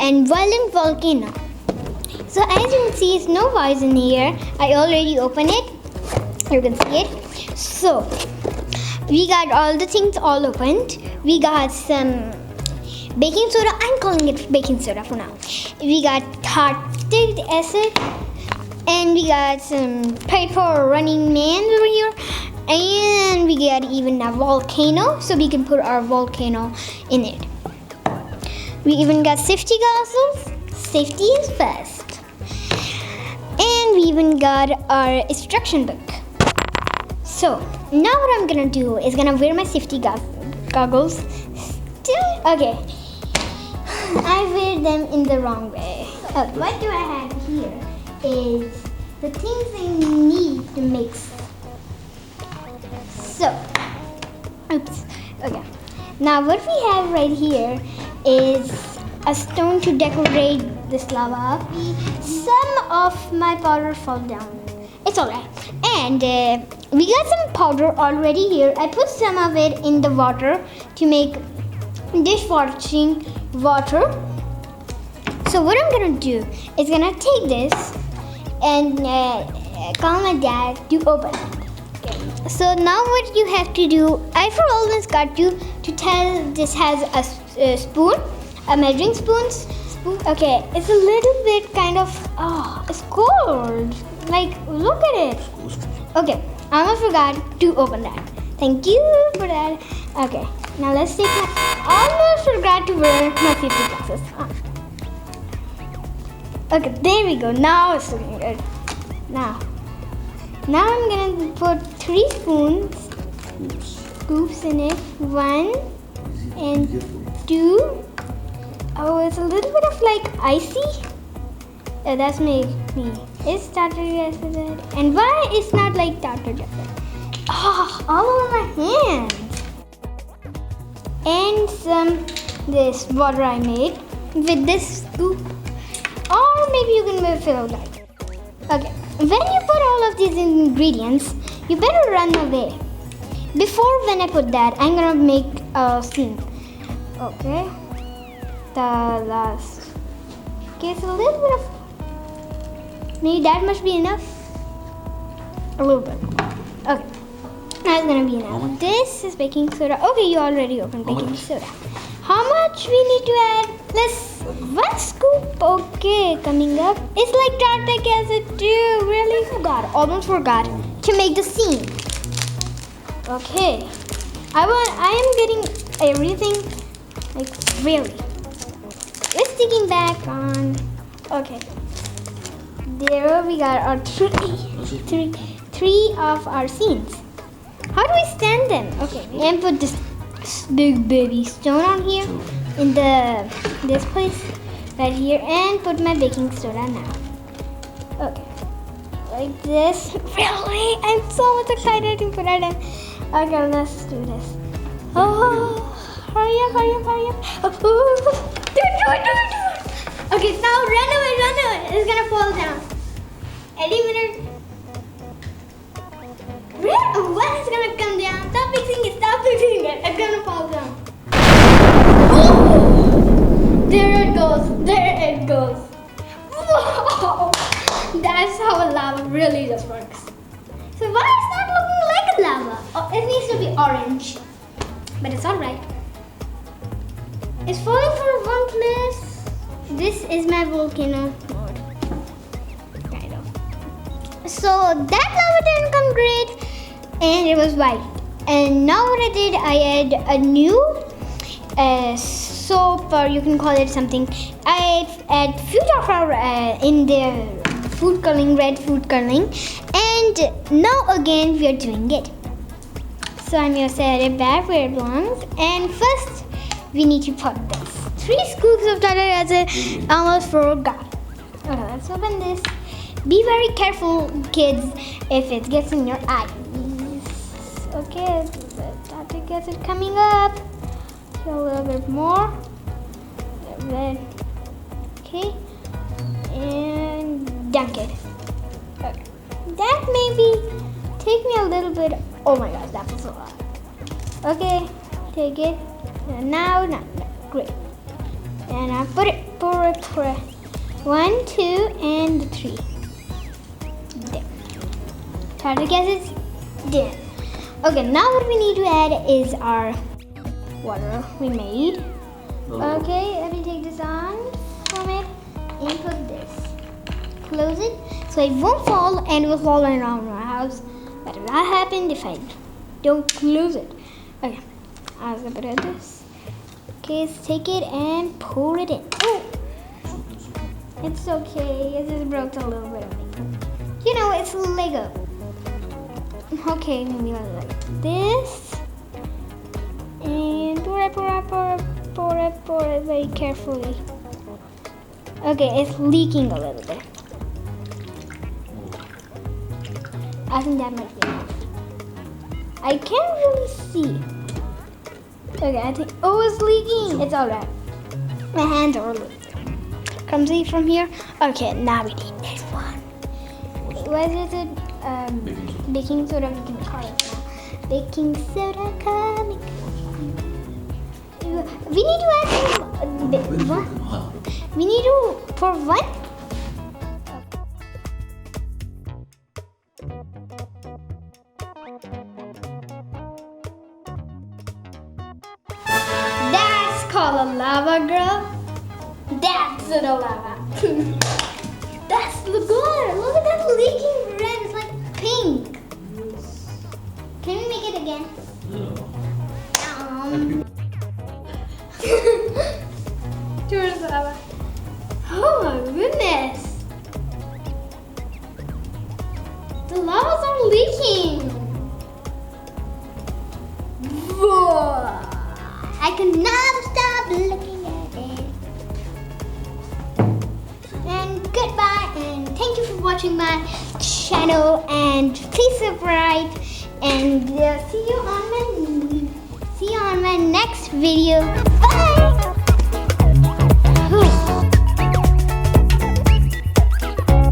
and Violent Volcano. So as you can see, it's no vise in here. I already opened it. You can see it. So we got all the things all opened. We got some baking soda. I'm calling it baking soda for now. We got tartic acid, and we got some paper running man over here, and we got even a volcano, so we can put our volcano in it. We even got safety goggles. Safety is first. And we even got our instruction book. So now what I'm gonna do is gonna wear my safety goggles. Okay, I wear them in the wrong way. What do I have here is the things I need to mix. So, oops. Okay. Now what we have right here is a stone to decorate this lava. Some of my powder fall down. It's alright. And we got some powder already here. I put some of it in the water to make dishwashing water. So what I'm gonna do is gonna take this and call my dad to open it. Okay. So now what you have to do, I for always got you to tell this has a spoon, a measuring spoon. Okay, it's a little bit kind of, it's cold. Like, look at it. Okay, I almost forgot to open that. Thank you for that. Okay, now let's take my, almost forgot to wear my safety glasses. Okay, there we go. Now it's looking good. Now I'm gonna put 3 scoops in it. 1 and 2. Oh, it's a little bit of like icy. Yeah, that's me. It's tartar acid. And why it's not like tartar acid? All over my hands. And some this water I made with this scoop. Or maybe you can fill that. Okay. When you put all of these ingredients, you better run away. Before when I put that, I'm gonna make a scene. Okay. The last. Okay, so a little bit of. Maybe that must be enough. A little bit. Okay. That's gonna be enough. This is baking soda. Okay, you already opened baking soda. How much we need to add? Let's 1 scoop. Okay, coming up. It's like tartar acid too. Really almost forgot to make the scene. Okay. I am getting everything like really. We're sticking back on. Okay. There we got our three of our scenes. How do we stand them? Okay, and put this big baby stone on here in this place right here, and put my baking soda now. Okay, like this. Really, I'm so much excited to put it in. Okay, let's do this. Oh, hurry up! Oh, do it! Okay, now run away! It's gonna fall down. Any minute. When it's gonna come down? Stop fixing it! It's gonna fall down. Oh! There it goes. Whoa! That's how a lava really just works. So why is that looking like a lava? Oh, it needs to be orange. But it's alright. It's falling from one place. This is my volcano mode. Kind of. So that lava didn't come great. And it was white. And now what I did, I add a new soap, or you can call it something. I add few of our in the food coloring, red food coloring, and now again we are doing it. So I'm gonna set it back where it belongs. And first we need to put this 3 scoops of tartar acid. Almost forgot. Okay, let's open this. Be very careful, kids, if it gets in your eyes. Okay, the tartar acid coming up. A little bit more. Red. Okay. And dunk it. Okay. That maybe take me a little bit. Oh my gosh, that was a lot. Okay, take it. And now, great. And I pour pour it. 1, 2, and 3. There. Try to guess it. There. Okay, now what we need to add is our water we made. Okay, let me take this on from it and put this. Close it so it won't fall and it will fall around our house. But that happened if I don't close it. Okay, I was gonna put this. Okay, let's take it and pour it in. Oh, it's okay. It just broke a little bit of it. You know, it's Lego. Okay, maybe like this. And pour it very carefully. Okay, it's leaking a little bit. I think that might be enough. I can't really see. Okay, I think, oh, it's leaking. It's alright. My hands are a little clumsy from here. Okay, now we need this one. What is it? Baking soda. We can call it now. Baking soda coming. We need to add some. We need to pour one. That's called a lava, girl. That's the lava. That's the good. Look at that leaking red. It's like pink. Can we make it again? Towards the lava. Oh my goodness. The lavas are leaking. Whoa. I cannot stop looking at it. And goodbye, and thank you for watching my channel, and please subscribe, and see you on my next video. Bye.